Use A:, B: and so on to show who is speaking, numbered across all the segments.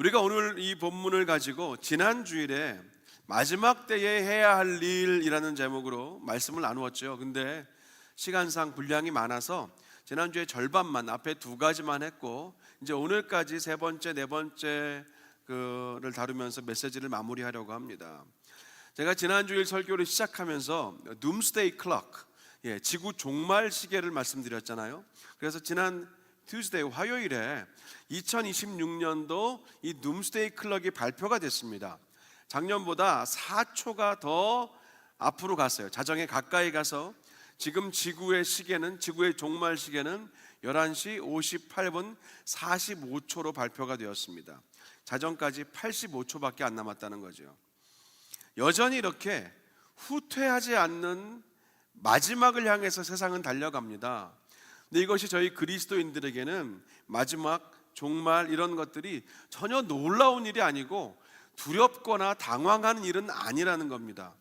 A: 우리가 오늘 이 본문을 가지고 지난 주일에 마지막 때에 해야 할 일이라는 제목으로 말씀을 나누었죠. 근데 시간상 분량이 많아서 지난주에 절반만, 앞에 두 가지만 했고, 이제 오늘까지 세 번째, 네 번째 를 다루면서 메시지를 마무리하려고 합니다. 제가 지난주일 설교를 시작하면서 Doomsday Clock, 지구 종말 시계를 말씀드렸잖아요. 그래서 지난 Tuesday, 화요일에 2026년도 이 Doomsday Clock이 발표가 됐습니다. 작년보다 4초가 더 앞으로 갔어요. 자정에 가까이 가서 지금 지구의 종말 시계는 11시 58분 45초로 발표가 되었습니다. 자정까지 85초밖에 안 남았다는 거죠. 여전히 이렇게 후퇴하지 않는 마지막을 향해서 세상은 달려갑니다. 근데 이것이 저희 그리스도인들에게는 마지막, 종말 이런 것들이 전혀 놀라운 일이 아니고 두렵거나 당황하는 일은 아니라는 겁니다.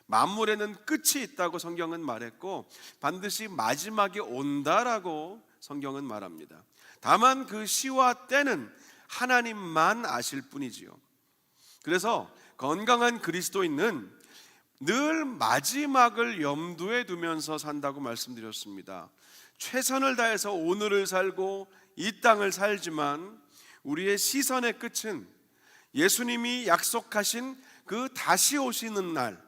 A: 만물에는 끝이 있다고 성경은 말했고 반드시 마지막이 온다라고 성경은 말합니다. 다만 그 시와 때는 하나님만 아실 뿐이지요. 그래서 건강한 그리스도인은 늘 마지막을 염두에 두면서 산다고 말씀드렸습니다. 최선을 다해서 오늘을 살고 이 땅을 살지만 우리의 시선의 끝은 예수님이 약속하신 그 다시 오시는 날,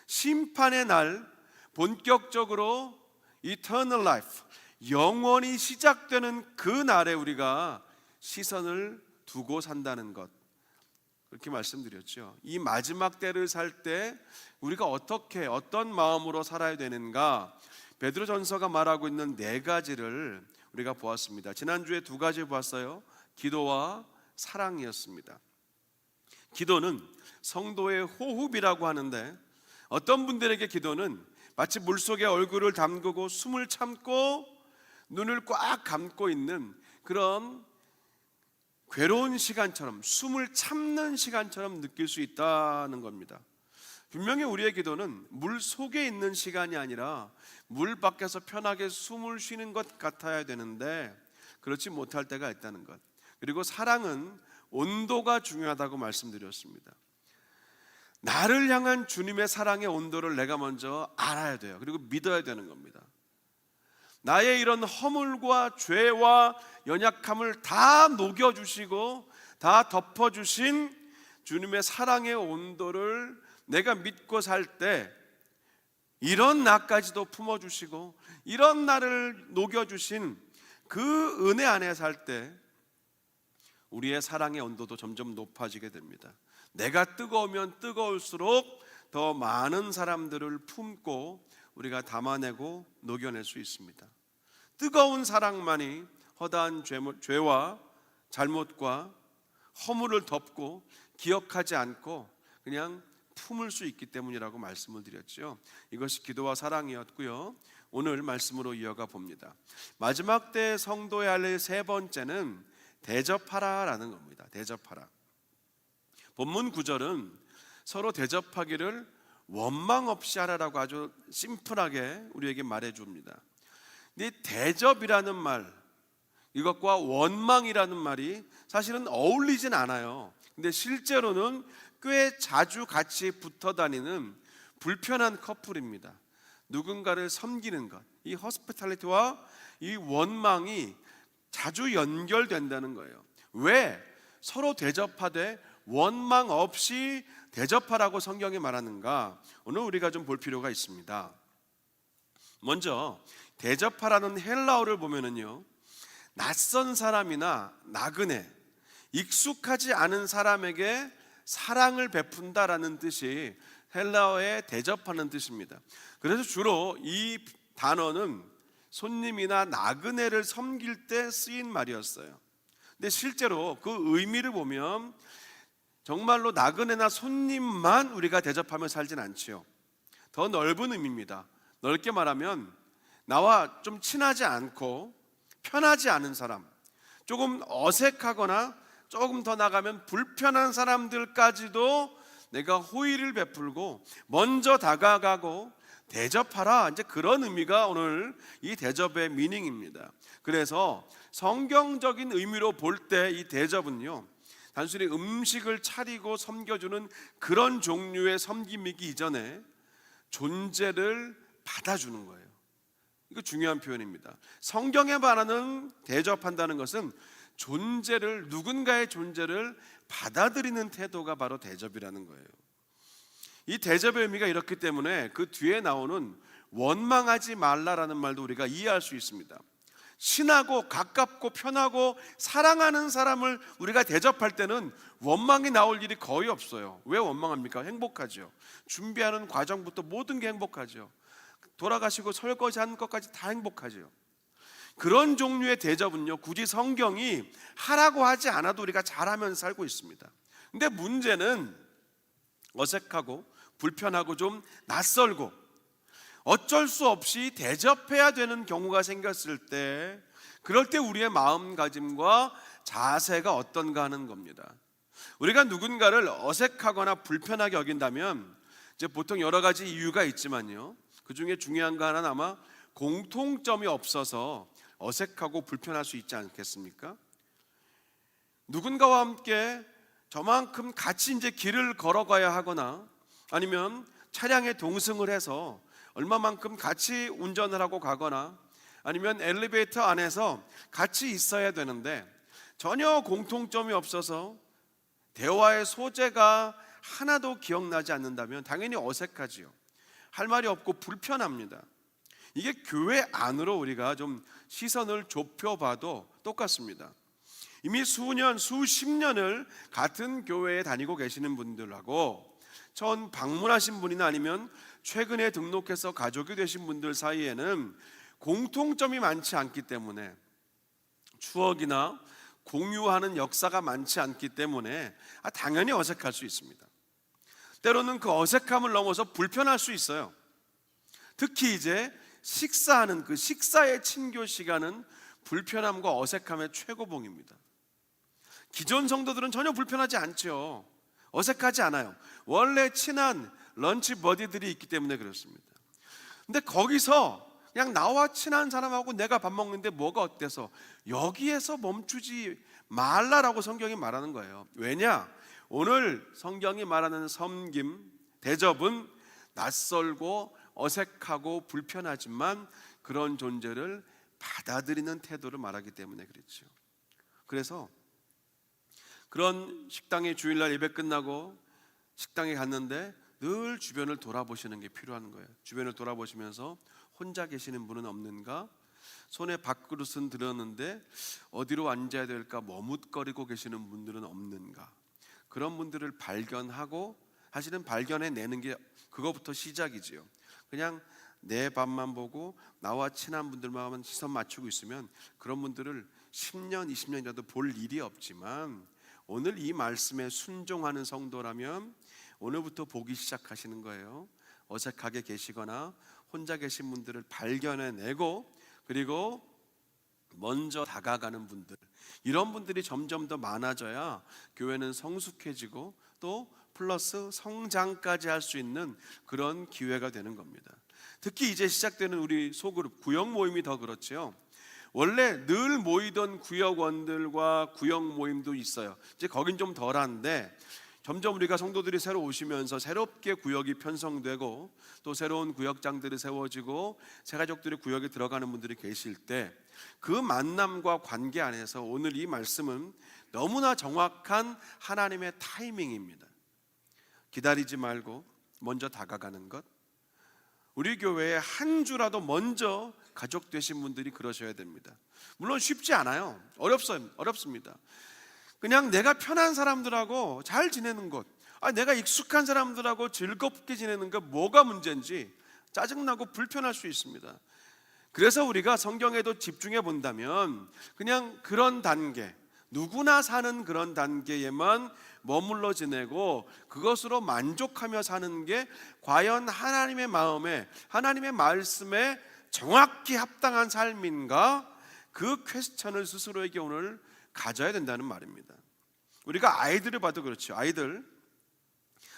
A: 심판의 날, 본격적으로 Eternal Life, 영원히 시작되는 그 날에 우리가 시선을 두고 산다는 것, 그렇게 말씀드렸죠. 이 마지막 때를 살 때 우리가 어떤 마음으로 살아야 되는가, 베드로전서가 말하고 있는 네 가지를 우리가 보았습니다. 지난주에 두 가지 보았어요. 기도와 사랑이었습니다. 기도는 성도의 호흡이라고 하는데 어떤 분들에게 기도는 마치 물속에 얼굴을 담그고 숨을 참고 눈을 꽉 감고 있는 그런 괴로운 시간처럼, 숨을 참는 시간처럼 느낄 수 있다는 겁니다. 분명히 우리의 기도는 물 속에 있는 시간이 아니라 물 밖에서 편하게 숨을 쉬는 것 같아야 되는데 그렇지 못할 때가 있다는 것. 그리고 사랑은 온도가 중요하다고 말씀드렸습니다. 나를 향한 주님의 사랑의 온도를 내가 먼저 알아야 돼요. 그리고 믿어야 되는 겁니다. 나의 이런 허물과 죄와 연약함을 다 녹여주시고 다 덮어주신 주님의 사랑의 온도를 내가 믿고 살 때 이런 나까지도 품어주시고 이런 나를 녹여주신 그 은혜 안에 살 때 우리의 사랑의 온도도 점점 높아지게 됩니다. 내가 뜨거우면 뜨거울수록 더 많은 사람들을 품고 우리가 담아내고 녹여낼 수 있습니다. 뜨거운 사랑만이 허다한 죄와 잘못과 허물을 덮고 기억하지 않고 그냥 품을 수 있기 때문이라고 말씀을 드렸죠. 이것이 기도와 사랑이었고요. 오늘 말씀으로 이어가 봅니다. 마지막 때 성도의 할 세 번째는 대접하라라는 겁니다. 대접하라. 본문 9절은 서로 대접하기를 원망 없이 하라라고 아주 심플하게 우리에게 말해줍니다. 근데 대접이라는 말, 이것과 원망이라는 말이 사실은 어울리진 않아요. 근데 실제로는 꽤 자주 같이 붙어 다니는 불편한 커플입니다. 누군가를 섬기는 것, 이 호스피탈리티와 이 원망이 자주 연결된다는 거예요. 왜 서로 대접하되 원망 없이 대접하라고 성경이 말하는가? 오늘 우리가 좀 볼 필요가 있습니다. 먼저 대접하라는 헬라어를 보면은요, 낯선 사람이나 나그네, 익숙하지 않은 사람에게 사랑을 베푼다라는 뜻이 헬라어의 대접하는 뜻입니다. 그래서 주로 이 단어는 손님이나 나그네를 섬길 때 쓰인 말이었어요. 근데 실제로 그 의미를 보면 정말로 나그네나 손님만 우리가 대접하며 살진 않지요. 더 넓은 의미입니다. 넓게 말하면 나와 좀 친하지 않고 편하지 않은 사람, 조금 어색하거나 조금 더 나가면 불편한 사람들까지도 내가 호의를 베풀고 먼저 다가가고 대접하라, 이제 그런 의미가 오늘 이 대접의 미닝입니다. 그래서 성경적인 의미로 볼 때 이 대접은요, 단순히 음식을 차리고 섬겨주는 그런 종류의 섬김이기 이전에 존재를 받아주는 거예요. 이거 중요한 표현입니다. 성경에 말하는 대접한다는 것은 존재를, 누군가의 존재를 받아들이는 태도가 바로 대접이라는 거예요. 이 대접의 의미가 이렇기 때문에 그 뒤에 나오는 원망하지 말라라는 말도 우리가 이해할 수 있습니다. 친하고 가깝고 편하고 사랑하는 사람을 우리가 대접할 때는 원망이 나올 일이 거의 없어요. 왜 원망합니까? 행복하죠. 준비하는 과정부터 모든 게 행복하죠. 돌아가시고 설거지하는 것까지 다 행복하죠. 그런 종류의 대접은요, 굳이 성경이 하라고 하지 않아도 우리가 잘하면서 살고 있습니다. 근데 문제는 어색하고 불편하고 좀 낯설고 어쩔 수 없이 대접해야 되는 경우가 생겼을 때, 그럴 때 우리의 마음가짐과 자세가 어떤가 하는 겁니다. 우리가 누군가를 어색하거나 불편하게 여긴다면 이제 보통 여러 가지 이유가 있지만요, 그 중에 중요한 거 하나는 아마 공통점이 없어서 어색하고 불편할 수 있지 않겠습니까? 누군가와 함께 저만큼 같이 이제 길을 걸어가야 하거나 아니면 차량에 동승을 해서 얼마만큼 같이 운전을 하고 가거나 아니면 엘리베이터 안에서 같이 있어야 되는데 전혀 공통점이 없어서 대화의 소재가 하나도 기억나지 않는다면 당연히 어색하지요. 할 말이 없고 불편합니다. 이게 교회 안으로 우리가 좀 시선을 좁혀봐도 똑같습니다. 이미 수년, 수십 년을 같은 교회에 다니고 계시는 분들하고 처음 방문하신 분이나 아니면 최근에 등록해서 가족이 되신 분들 사이에는 공통점이 많지 않기 때문에, 추억이나 공유하는 역사가 많지 않기 때문에 당연히 어색할 수 있습니다. 때로는 그 어색함을 넘어서 불편할 수 있어요. 특히 이제 식사하는 그 식사의 친교 시간은 불편함과 어색함의 최고봉입니다. 기존 성도들은 전혀 불편하지 않죠. 어색하지 않아요. 원래 친한 런치 버디들이 있기 때문에 그렇습니다. 근데 거기서 그냥 나와 친한 사람하고 내가 밥 먹는데 뭐가 어때서 여기에서 멈추지 말라라고 성경이 말하는 거예요. 왜냐? 오늘 성경이 말하는 섬김, 대접은 낯설고 어색하고 불편하지만 그런 존재를 받아들이는 태도를 말하기 때문에 그렇죠. 그래서 그런 식당에 주일날 예배 끝나고 식당에 갔는데 늘 주변을 돌아보시는 게 필요한 거예요. 주변을 돌아보시면서 혼자 계시는 분은 없는가? 손에 밥그릇은 들었는데 어디로 앉아야 될까 머뭇거리고 계시는 분들은 없는가? 그런 분들을 발견하고, 사실은 발견해내는 게 그거부터 시작이지요. 그냥 내 밥만 보고 나와 친한 분들만 시선 맞추고 있으면 그런 분들을 10년, 20년이라도 볼 일이 없지만 오늘 이 말씀에 순종하는 성도라면 오늘부터 보기 시작하시는 거예요. 어색하게 계시거나 혼자 계신 분들을 발견해내고 그리고 먼저 다가가는 분들, 이런 분들이 점점 더 많아져야 교회는 성숙해지고 또 플러스 성장까지 할 수 있는 그런 기회가 되는 겁니다. 특히 이제 시작되는 우리 소그룹 구역 모임이 더 그렇죠. 원래 늘 모이던 구역원들과 구역 모임도 있어요. 이제 거긴 좀 덜한데 점점 우리가 성도들이 새로 오시면서 새롭게 구역이 편성되고 또 새로운 구역장들이 세워지고 새 가족들이 구역에 들어가는 분들이 계실 때 그 만남과 관계 안에서 오늘 이 말씀은 너무나 정확한 하나님의 타이밍입니다. 기다리지 말고 먼저 다가가는 것. 우리 교회에 한 주라도 먼저 가족 되신 분들이 그러셔야 됩니다. 물론 쉽지 않아요. 어렵습니다. 그냥 내가 편한 사람들하고 잘 지내는 것, 내가 익숙한 사람들하고 즐겁게 지내는 것, 뭐가 문제인지 짜증나고 불편할 수 있습니다. 그래서 우리가 성경에도 집중해 본다면 그냥 그런 단계, 누구나 사는 그런 단계에만 머물러 지내고 그것으로 만족하며 사는 게 과연 하나님의 마음에, 하나님의 말씀에 정확히 합당한 삶인가? 그 퀘스천을 스스로에게 오늘 가져야 된다는 말입니다. 우리가 아이들을 봐도 그렇죠. 아이들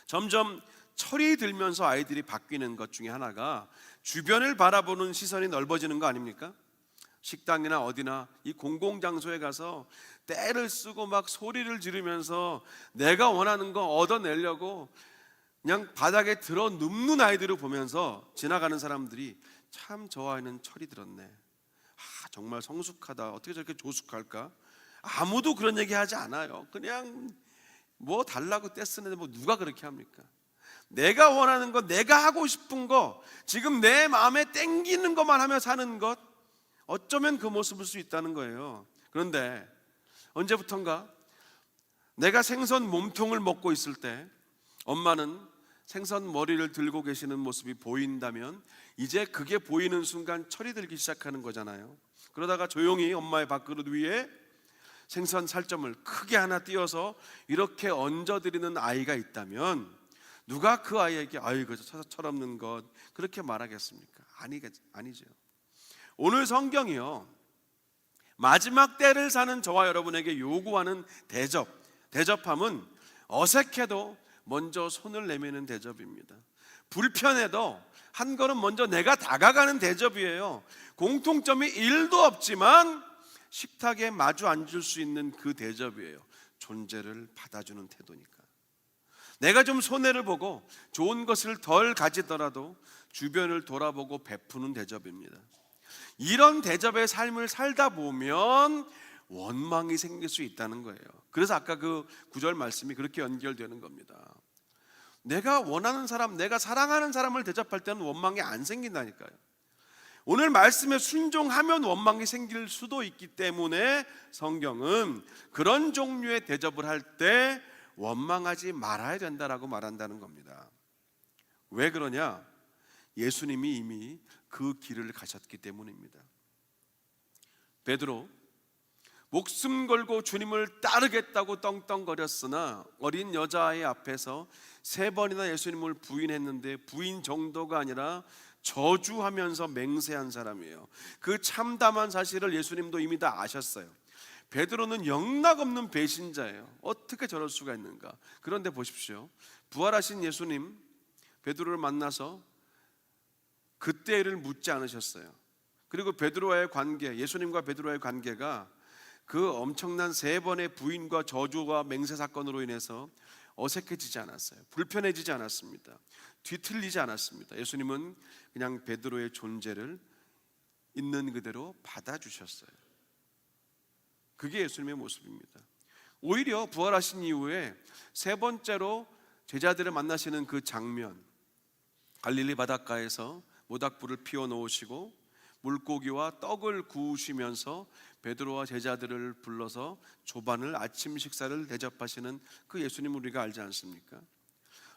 A: 점점 철이 들면서 아이들이 바뀌는 것 중에 하나가 주변을 바라보는 시선이 넓어지는 거 아닙니까? 식당이나 어디나 이 공공장소에 가서 떼를 쓰고 막 소리를 지르면서 내가 원하는 거 얻어내려고 그냥 바닥에 들어 눕는 아이들을 보면서 지나가는 사람들이 참 저 아이는 철이 들었네, 정말 성숙하다, 어떻게 저렇게 조숙할까? 아무도 그런 얘기 하지 않아요. 그냥 뭐 달라고 떼쓰는데 뭐 누가 그렇게 합니까? 내가 원하는 거, 내가 하고 싶은 거, 지금 내 마음에 땡기는 것만 하며 사는 것, 어쩌면 그 모습일 수 있다는 거예요. 그런데 언제부턴가 내가 생선 몸통을 먹고 있을 때 엄마는 생선 머리를 들고 계시는 모습이 보인다면 이제 그게 보이는 순간 철이 들기 시작하는 거잖아요. 그러다가 조용히 엄마의 밥그릇 위에 생선 살점을 크게 하나 띄어서 이렇게 얹어드리는 아이가 있다면 누가 그 아이에게 아이고 철없는 것 그렇게 말하겠습니까? 아니죠. 오늘 성경이요, 마지막 때를 사는 저와 여러분에게 요구하는 대접함은 어색해도 먼저 손을 내미는 대접입니다. 불편해도 한 걸음 먼저 내가 다가가는 대접이에요. 공통점이 1도 없지만 식탁에 마주 앉을 수 있는 그 대접이에요. 존재를 받아주는 태도니까. 내가 좀 손해를 보고 좋은 것을 덜 가지더라도 주변을 돌아보고 베푸는 대접입니다. 이런 대접의 삶을 살다 보면 원망이 생길 수 있다는 거예요. 그래서 아까 그 구절 말씀이 그렇게 연결되는 겁니다. 내가 원하는 사람, 내가 사랑하는 사람을 대접할 때는 원망이 안 생긴다니까요. 오늘 말씀에 순종하면 원망이 생길 수도 있기 때문에 성경은 그런 종류의 대접을 할 때 원망하지 말아야 된다라고 말한다는 겁니다. 왜 그러냐? 예수님이 이미 그 길을 가셨기 때문입니다. 베드로 목숨 걸고 주님을 따르겠다고 떵떵거렸으나 어린 여자아이 앞에서 3번이나 예수님을 부인했는데 부인 정도가 아니라 저주하면서 맹세한 사람이에요. 그 참담한 사실을 예수님도 이미 다 아셨어요. 베드로는 영락없는 배신자예요. 어떻게 저럴 수가 있는가? 그런데 보십시오, 부활하신 예수님 베드로를 만나서 그때를 묻지 않으셨어요. 그리고 베드로와의 관계, 예수님과 베드로와의 관계가 그 엄청난 3번의 부인과 저주와 맹세 사건으로 인해서 어색해지지 않았어요. 불편해지지 않았습니다. 뒤틀리지 않았습니다. 예수님은 그냥 베드로의 존재를 있는 그대로 받아주셨어요. 그게 예수님의 모습입니다. 오히려 부활하신 이후에 3번째로 제자들을 만나시는 그 장면, 갈릴리 바닷가에서 모닥불을 피워 놓으시고 물고기와 떡을 구우시면서 베드로와 제자들을 불러서 조반을 아침 식사를 대접하시는 그 예수님을 우리가 알지 않습니까?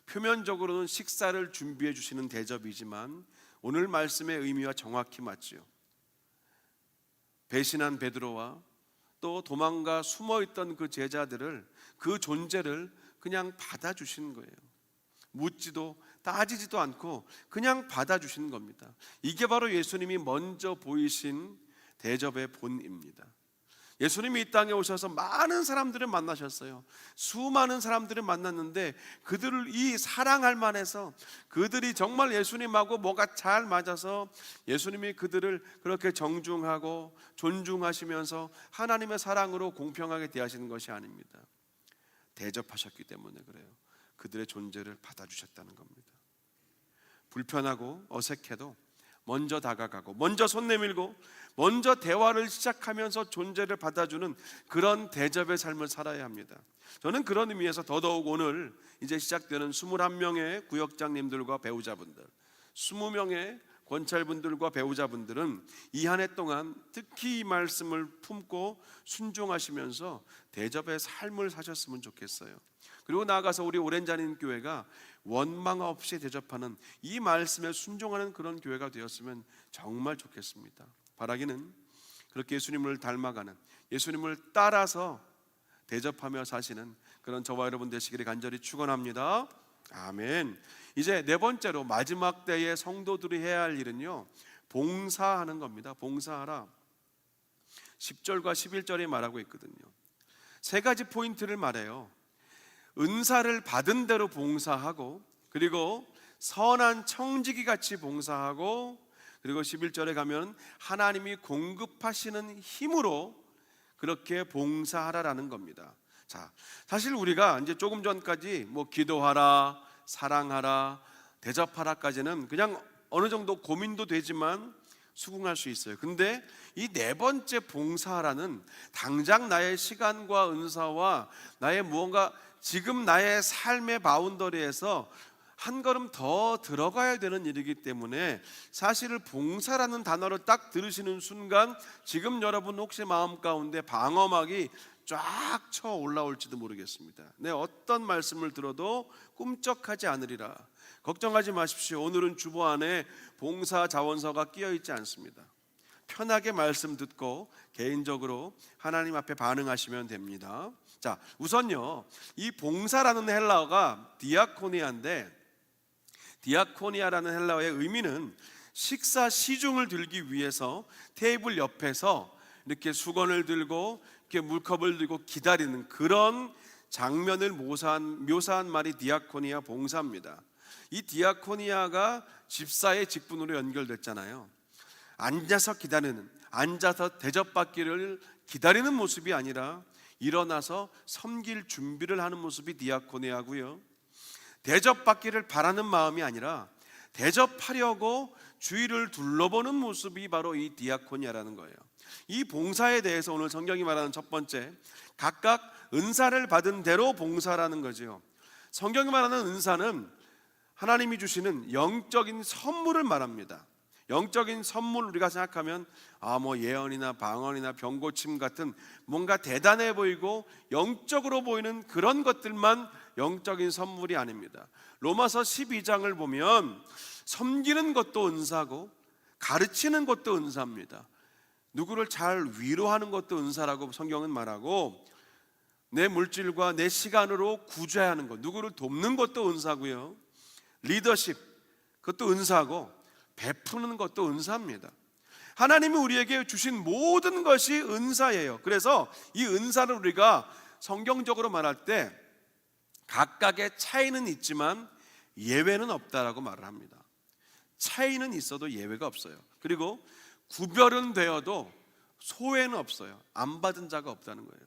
A: 표면적으로는 식사를 준비해 주시는 대접이지만 오늘 말씀의 의미와 정확히 맞지요. 배신한 베드로와 또 도망가 숨어있던 그 제자들을, 그 존재를 그냥 받아주시는 거예요. 묻지도 따지지도 않고 그냥 받아주시는 겁니다. 이게 바로 예수님이 먼저 보이신 대접의 본입니다. 예수님이 이 땅에 오셔서 많은 사람들을 만나셨어요. 수많은 사람들을 만났는데 그들을 이 사랑할 만해서, 그들이 정말 예수님하고 뭐가 잘 맞아서 예수님이 그들을 그렇게 정중하고 존중하시면서 하나님의 사랑으로 공평하게 대하시는 것이 아닙니다. 대접하셨기 때문에 그래요. 그들의 존재를 받아주셨다는 겁니다. 불편하고 어색해도 먼저 다가가고 먼저 손 내밀고 먼저 대화를 시작하면서 존재를 받아주는 그런 대접의 삶을 살아야 합니다. 저는 그런 의미에서 더더욱 오늘 이제 시작되는 21명의 구역장님들과 배우자분들, 20명의 권찰분들과 배우자분들은 이 한 해 동안 특히 이 말씀을 품고 순종하시면서 대접의 삶을 사셨으면 좋겠어요. 그리고 나아가서 우리 오렌자님 교회가 원망 없이 대접하는, 이 말씀에 순종하는 그런 교회가 되었으면 정말 좋겠습니다. 바라기는 그렇게 예수님을 닮아가는, 예수님을 따라서 대접하며 사시는 그런 저와 여러분 되시기를 간절히 축원합니다. 아멘. 이제 4번째로 마지막 때에 성도들이 해야 할 일은요, 봉사하는 겁니다. 봉사하라. 10절과 11절에 말하고 있거든요. 3가지 포인트를 말해요. 은사를 받은 대로 봉사하고, 그리고 선한 청지기 같이 봉사하고, 그리고 11절에 가면 하나님이 공급하시는 힘으로 그렇게 봉사하라라는 겁니다. 자, 사실 우리가 이제 조금 전까지 뭐 기도하라, 사랑하라, 대접하라까지는 그냥 어느 정도 고민도 되지만 수긍할 수 있어요. 근데 이 네 번째 봉사하라는 당장 나의 시간과 은사와 나의 무언가 지금 나의 삶의 바운더리에서 한 걸음 더 들어가야 되는 일이기 때문에 사실 봉사라는 단어를 딱 들으시는 순간 지금 여러분 혹시 마음 가운데 방어막이 쫙 쳐 올라올지도 모르겠습니다. 내 어떤 말씀을 들어도 꿈쩍하지 않으리라. 걱정하지 마십시오. 오늘은 주보 안에 봉사 자원서가 끼어 있지 않습니다. 편하게 말씀 듣고 개인적으로 하나님 앞에 반응하시면 됩니다. 자, 우선요, 이 봉사라는 헬라어가 디아코니아인데, 디아코니아라는 헬라어의 의미는 식사 시중을 들기 위해서 테이블 옆에서 이렇게 수건을 들고 이렇게 물컵을 들고 기다리는 그런 장면을 묘사한 말이 디아코니아 봉사입니다. 이 디아코니아가 집사의 직분으로 연결됐잖아요. 앉아서 대접받기를 기다리는 모습이 아니라 일어나서 섬길 준비를 하는 모습이 디아코니아고요. 대접받기를 바라는 마음이 아니라 대접하려고 주위를 둘러보는 모습이 바로 이 디아코니아라는 거예요. 이 봉사에 대해서 오늘 성경이 말하는 첫 번째, 각각 은사를 받은 대로 봉사라는 거죠. 성경이 말하는 은사는 하나님이 주시는 영적인 선물을 말합니다. 영적인 선물, 우리가 생각하면 뭐 예언이나 방언이나 병고침 같은 뭔가 대단해 보이고 영적으로 보이는 그런 것들만 영적인 선물이 아닙니다. 로마서 12장을 보면 섬기는 것도 은사고 가르치는 것도 은사입니다. 누구를 잘 위로하는 것도 은사라고 성경은 말하고, 내 물질과 내 시간으로 구제하는 것, 누구를 돕는 것도 은사고요. 리더십, 그것도 은사고, 베푸는 것도 은사입니다. 하나님이 우리에게 주신 모든 것이 은사예요. 그래서 이 은사를 우리가 성경적으로 말할 때 각각의 차이는 있지만 예외는 없다라고 말을 합니다. 차이는 있어도 예외가 없어요. 그리고 구별은 되어도 소외는 없어요. 안 받은 자가 없다는 거예요.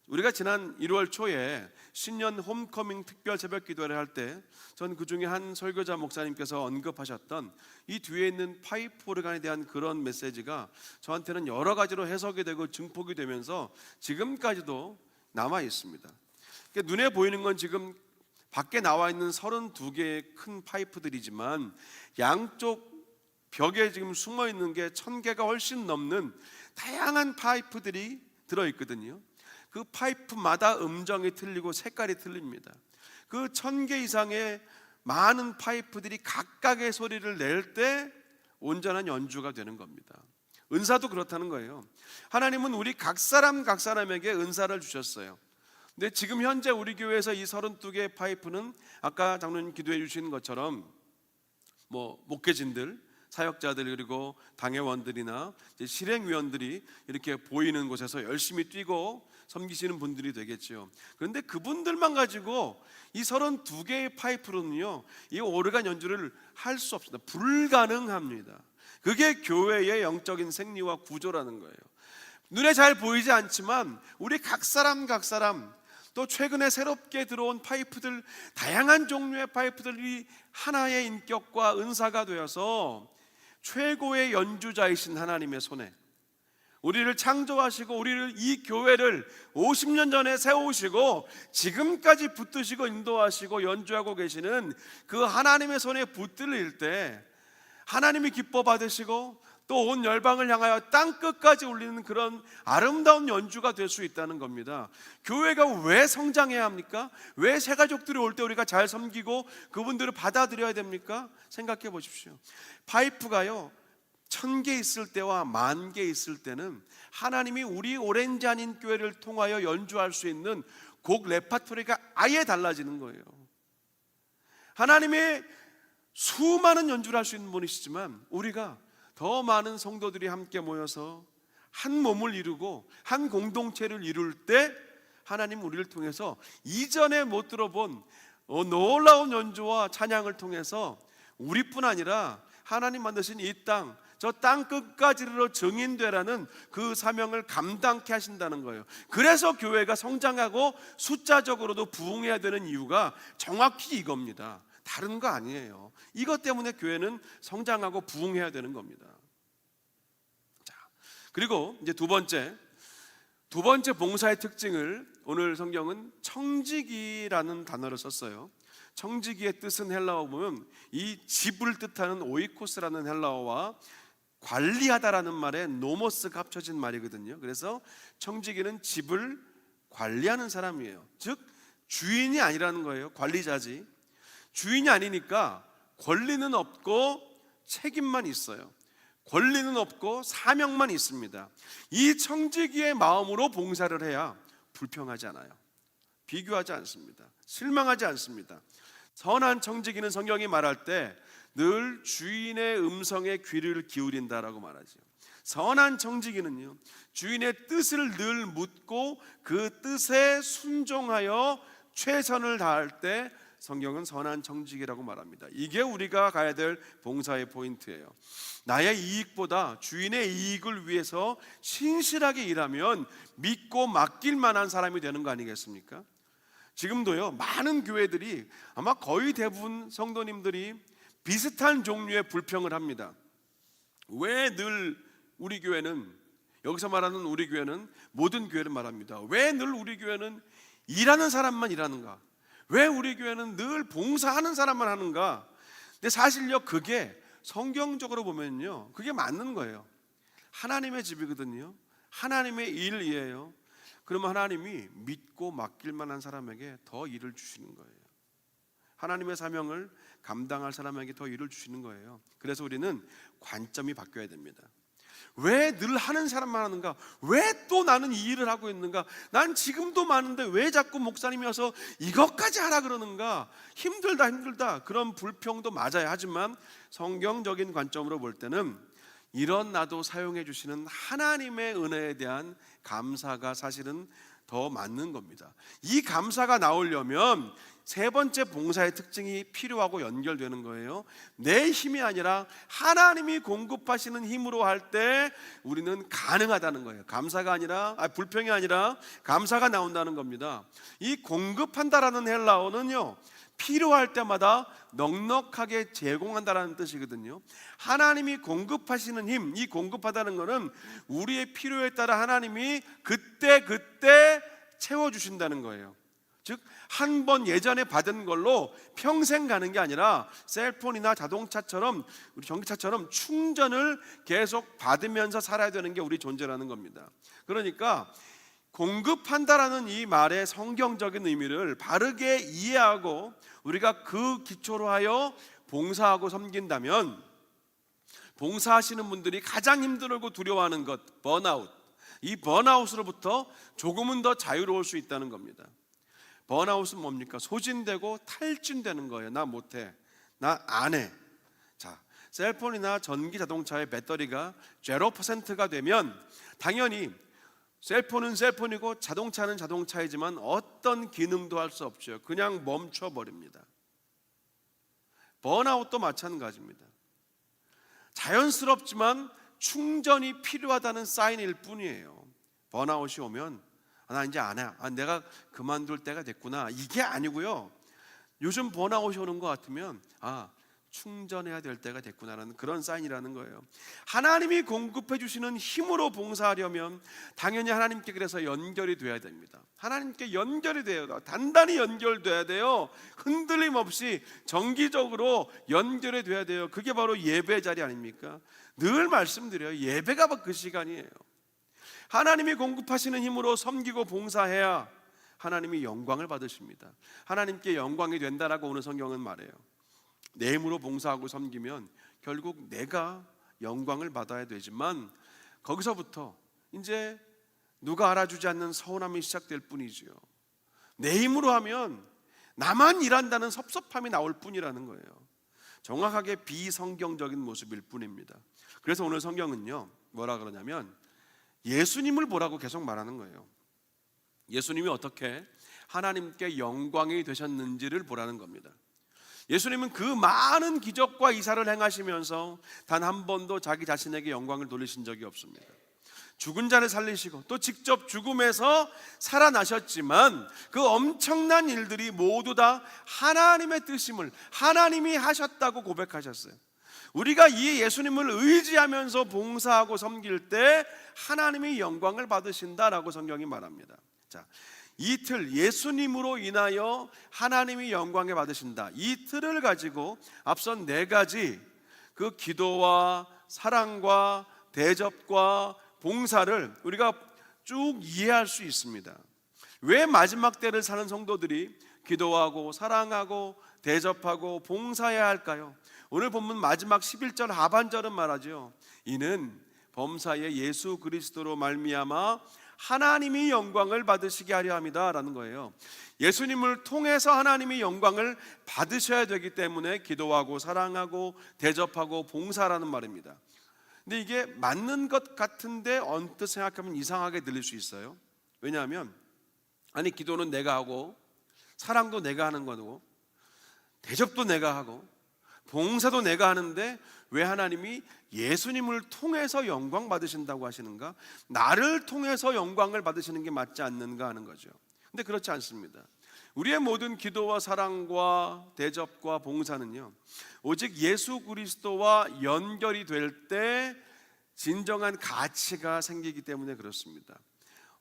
A: 우리가 지난 1월 초에 신년 홈커밍 특별 새벽 기도회를 할 때 전 그 중에 한 설교자 목사님께서 언급하셨던 이 뒤에 있는 파이프 오르간에 대한 그런 메시지가 저한테는 여러 가지로 해석이 되고 증폭이 되면서 지금까지도 남아 있습니다. 그러니까 눈에 보이는 건 지금 밖에 나와 있는 32개의 큰 파이프들이지만 양쪽 벽에 지금 숨어 있는 게 1000개가 훨씬 넘는 다양한 파이프들이 들어있거든요. 그 파이프마다 음정이 틀리고 색깔이 틀립니다. 그 1000개 이상의 많은 파이프들이 각각의 소리를 낼 때 온전한 연주가 되는 겁니다. 은사도 그렇다는 거예요. 하나님은 우리 각 사람에게 은사를 주셨어요. 근데 지금 현재 우리 교회에서 이 32개의 파이프는 아까 장로님 기도해 주신 것처럼 목회진들, 사역자들, 그리고 당회원들이나 실행위원들이 이렇게 보이는 곳에서 열심히 뛰고 섬기시는 분들이 되겠죠. 그런데 그분들만 가지고 이 32개의 파이프로는요, 이 오르간 연주를 할 수 없습니다. 불가능합니다. 그게 교회의 영적인 생리와 구조라는 거예요. 눈에 잘 보이지 않지만 우리 각 사람 또 최근에 새롭게 들어온 파이프들, 다양한 종류의 파이프들이 하나의 인격과 은사가 되어서 최고의 연주자이신 하나님의 손에 우리를 창조하시고 우리를, 이 교회를 50년 전에 세우시고 지금까지 붙드시고 인도하시고 연주하고 계시는 그 하나님의 손에 붙들릴 때 하나님이 기뻐 받으시고 또 온 열방을 향하여 땅 끝까지 울리는 그런 아름다운 연주가 될 수 있다는 겁니다. 교회가 왜 성장해야 합니까? 왜 새가족들이 올 때 우리가 잘 섬기고 그분들을 받아들여야 됩니까? 생각해 보십시오. 파이프가요, 1000개 있을 때와 10,000개 있을 때는 하나님이 우리 오렌지 아닌 교회를 통하여 연주할 수 있는 곡 레파토리가 아예 달라지는 거예요. 하나님의 수많은 연주를 할 수 있는 분이시지만 우리가 더 많은 성도들이 함께 모여서 한 몸을 이루고 한 공동체를 이룰 때 하나님 우리를 통해서 이전에 못 들어본 놀라운 연주와 찬양을 통해서 우리뿐 아니라 하나님 만드신 이 땅, 저 땅 끝까지로 증인되라는 그 사명을 감당케 하신다는 거예요. 그래서 교회가 성장하고 숫자적으로도 부흥해야 되는 이유가 정확히 이겁니다. 다른 거 아니에요. 이것 때문에 교회는 성장하고 부흥해야 되는 겁니다. 자, 그리고 이제 두 번째 봉사의 특징을 오늘 성경은 청지기라는 단어를 썼어요. 청지기의 뜻은 헬라어 보면 이 집을 뜻하는 오이코스라는 헬라어와 관리하다라는 말에 노모스가 합쳐진 말이거든요. 그래서 청지기는 집을 관리하는 사람이에요. 즉 주인이 아니라는 거예요. 관리자지. 주인이 아니니까 권리는 없고 책임만 있어요. 권리는 없고 사명만 있습니다. 이 청지기의 마음으로 봉사를 해야 불평하지 않아요. 비교하지 않습니다. 실망하지 않습니다. 선한 청지기는 성경이 말할 때 늘 주인의 음성에 귀를 기울인다라고 말하죠. 선한 청지기는요, 주인의 뜻을 늘 묻고 그 뜻에 순종하여 최선을 다할 때 성경은 선한 청지기라고 말합니다. 이게 우리가 가야 될 봉사의 포인트예요. 나의 이익보다 주인의 이익을 위해서 신실하게 일하면 믿고 맡길 만한 사람이 되는 거 아니겠습니까? 지금도요, 많은 교회들이 아마 거의 대부분 성도님들이 비슷한 종류의 불평을 합니다. 왜 늘 우리 교회는, 여기서 말하는 우리 교회는 모든 교회를 말합니다. 왜 늘 우리 교회는 일하는 사람만 일하는가? 왜 우리 교회는 늘 봉사하는 사람만 하는가? 근데 사실요, 그게 성경적으로 보면요, 그게 맞는 거예요. 하나님의 집이거든요. 하나님의 일이에요. 그러면 하나님이 믿고 맡길 만한 사람에게 더 일을 주시는 거예요. 하나님의 사명을 감당할 사람에게 더 일을 주시는 거예요. 그래서 우리는 관점이 바뀌어야 됩니다. 왜 늘 하는 사람만 하는가? 왜 또 나는 이 일을 하고 있는가? 난 지금도 많은데 왜 자꾸 목사님이 와서 이것까지 하라 그러는가? 힘들다 그런 불평도 맞아야 하지만 성경적인 관점으로 볼 때는 이런 나도 사용해 주시는 하나님의 은혜에 대한 감사가 사실은 더 맞는 겁니다. 이 감사가 나오려면 세 번째 봉사의 특징이 필요하고 연결되는 거예요. 내 힘이 아니라 하나님이 공급하시는 힘으로 할 때 우리는 가능하다는 거예요. 감사가 아니라 불평이 아니라 감사가 나온다는 겁니다. 이 공급한다라는 헬라어는요, 필요할 때마다 넉넉하게 제공한다라는 뜻이거든요. 하나님이 공급하시는 힘, 이 공급하다는 것은 우리의 필요에 따라 하나님이 그때 채워주신다는 거예요. 즉 한 번 예전에 받은 걸로 평생 가는 게 아니라 셀폰이나 자동차처럼, 우리 전기차처럼 충전을 계속 받으면서 살아야 되는 게 우리 존재라는 겁니다. 그러니까 공급한다라는 이 말의 성경적인 의미를 바르게 이해하고 우리가 그 기초로 하여 봉사하고 섬긴다면, 봉사하시는 분들이 가장 힘들고 두려워하는 것, 번아웃, 이 번아웃으로부터 조금은 더 자유로울 수 있다는 겁니다. 번아웃은 뭡니까? 소진되고 탈진되는 거예요. 나 못해, 나 안 해. 자, 셀폰이나 전기 자동차의 배터리가 0%가 되면 당연히 셀폰은 셀폰이고 자동차는 자동차이지만 어떤 기능도 할 수 없죠. 그냥 멈춰버립니다. 번아웃도 마찬가지입니다. 자연스럽지만 충전이 필요하다는 사인일 뿐이에요. 번아웃이 오면 나 이제 안 해, 내가 그만둘 때가 됐구나, 이게 아니고요, 요즘 번아웃이 오는 것 같으면 충전해야 될 때가 됐구나라는 그런 사인이라는 거예요. 하나님이 공급해 주시는 힘으로 봉사하려면 당연히 하나님께 그래서 연결이 돼야 됩니다. 하나님께 연결이 돼요. 단단히 연결돼야 돼요. 흔들림 없이 정기적으로 연결이 돼야 돼요. 그게 바로 예배 자리 아닙니까? 늘 말씀드려요. 예배가 그 시간이에요. 하나님이 공급하시는 힘으로 섬기고 봉사해야 하나님이 영광을 받으십니다. 하나님께 영광이 된다라고 오늘 성경은 말해요. 내 힘으로 봉사하고 섬기면 결국 내가 영광을 받아야 되지만 거기서부터 이제 누가 알아주지 않는 서운함이 시작될 뿐이지요. 내 힘으로 하면 나만 일한다는 섭섭함이 나올 뿐이라는 거예요. 정확하게 비성경적인 모습일 뿐입니다. 그래서 오늘 성경은요, 뭐라 그러냐면 예수님을 보라고 계속 말하는 거예요. 예수님이 어떻게 하나님께 영광이 되셨는지를 보라는 겁니다. 예수님은 그 많은 기적과 이사를 행하시면서 단 한 번도 자기 자신에게 영광을 돌리신 적이 없습니다. 죽은 자를 살리시고 또 직접 죽음에서 살아나셨지만 그 엄청난 일들이 모두 다 하나님의 뜻임을 하나님이 하셨다고 고백하셨어요. 우리가 이 예수님을 의지하면서 봉사하고 섬길 때 하나님이 영광을 받으신다라고 성경이 말합니다. 자, 이 틀, 예수님으로 인하여 하나님이 영광을 받으신다, 이 틀을 가지고 앞선 네 가지 그 기도와 사랑과 대접과 봉사를 우리가 쭉 이해할 수 있습니다. 왜 마지막 때를 사는 성도들이 기도하고 사랑하고 대접하고 봉사해야 할까요? 오늘 본문 마지막 11절 하반절은 말하죠. 이는 범사에 예수 그리스도로 말미암아 하나님이 영광을 받으시게 하려 합니다 라는 거예요. 예수님을 통해서 하나님이 영광을 받으셔야 되기 때문에 기도하고 사랑하고 대접하고 봉사라는 말입니다. 근데 이게 맞는 것 같은데 언뜻 생각하면 이상하게 들릴 수 있어요. 왜냐하면 아니 기도는 내가 하고 사랑도 내가 하는 거고 대접도 내가 하고 봉사도 내가 하는데 왜 하나님이 예수님을 통해서 영광 받으신다고 하시는가? 나를 통해서 영광을 받으시는 게 맞지 않는가 하는 거죠. 근데 그렇지 않습니다. 우리의 모든 기도와 사랑과 대접과 봉사는요, 오직 예수 그리스도와 연결이 될 때 진정한 가치가 생기기 때문에 그렇습니다.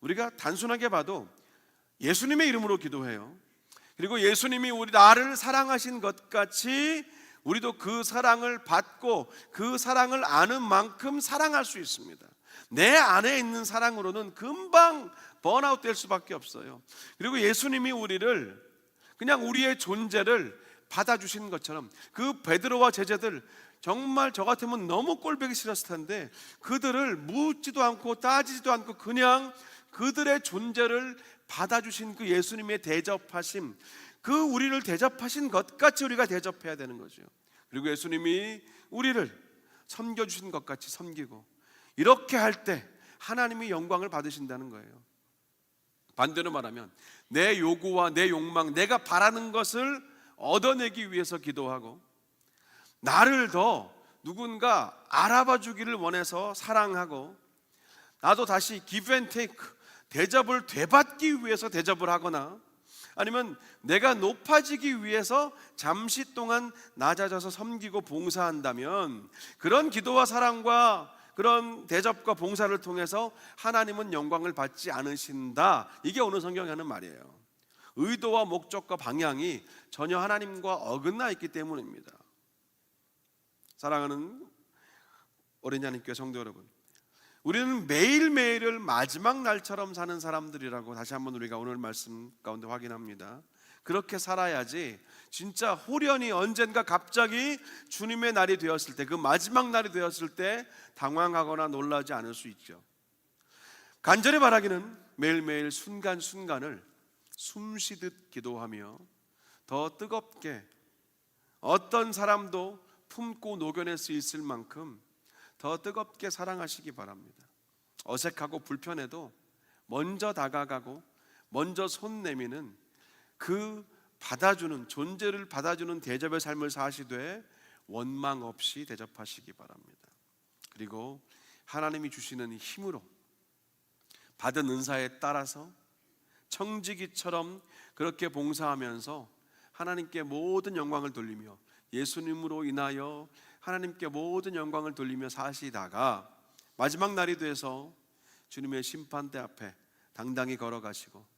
A: 우리가 단순하게 봐도 예수님의 이름으로 기도해요. 그리고 예수님이 나를 사랑하신 것 같이 우리도 그 사랑을 받고 그 사랑을 아는 만큼 사랑할 수 있습니다. 내 안에 있는 사랑으로는 금방 번아웃 될 수밖에 없어요. 그리고 예수님이 우리를 그냥 우리의 존재를 받아주시는 것처럼 그 베드로와 제자들 정말 저 같으면 너무 꼴보기 싫었을 텐데 그들을 묻지도 않고 따지지도 않고 그냥 그들의 존재를 받아주신 그 예수님의 대접하심, 그 우리를 대접하신 것 같이 우리가 대접해야 되는 거죠. 그리고 예수님이 우리를 섬겨주신 것 같이 섬기고 이렇게 할 때 하나님이 영광을 받으신다는 거예요. 반대로 말하면 내 요구와 내 욕망, 내가 바라는 것을 얻어내기 위해서 기도하고 나를 더 누군가 알아봐 주기를 원해서 사랑하고 나도 다시 give and take, 대접을 되받기 위해서 대접을 하거나 아니면 내가 높아지기 위해서 잠시 동안 낮아져서 섬기고 봉사한다면 그런 기도와 사랑과 그런 대접과 봉사를 통해서 하나님은 영광을 받지 않으신다. 이게 오늘 성경이 하는 말이에요. 의도와 목적과 방향이 전혀 하나님과 어긋나 있기 때문입니다. 사랑하는 어린이 하나님께 성도 여러분, 우리는 매일매일을 마지막 날처럼 사는 사람들이라고 다시 한번 우리가 오늘 말씀 가운데 확인합니다. 그렇게 살아야지 진짜 호련히 언젠가 갑자기 주님의 날이 되었을 때, 그 마지막 날이 되었을 때 당황하거나 놀라지 않을 수 있죠. 간절히 바라기는 매일매일 순간순간을 숨쉬듯 기도하며 더 뜨겁게 어떤 사람도 품고 녹여낼 수 있을 만큼 더 뜨겁게 사랑하시기 바랍니다. 어색하고 불편해도 먼저 다가가고 먼저 손 내미는 그 받아주는, 존재를 받아주는 대접의 삶을 사시되 원망 없이 대접하시기 바랍니다. 그리고 하나님이 주시는 힘으로 받은 은사에 따라서 청지기처럼 그렇게 봉사하면서 하나님께 모든 영광을 돌리며 예수님으로 인하여 하나님께 모든 영광을 돌리며 사시다가 마지막 날이 돼서 주님의 심판대 앞에 당당히 걸어가시고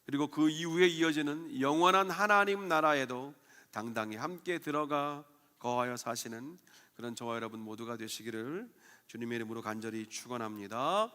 A: 그리고 그 이후에 이어지는 영원한 하나님 나라에도 당당히 함께 들어가 거하여 사시는 그런 저와 여러분 모두가 되시기를 주님의 이름으로 간절히 축원합니다.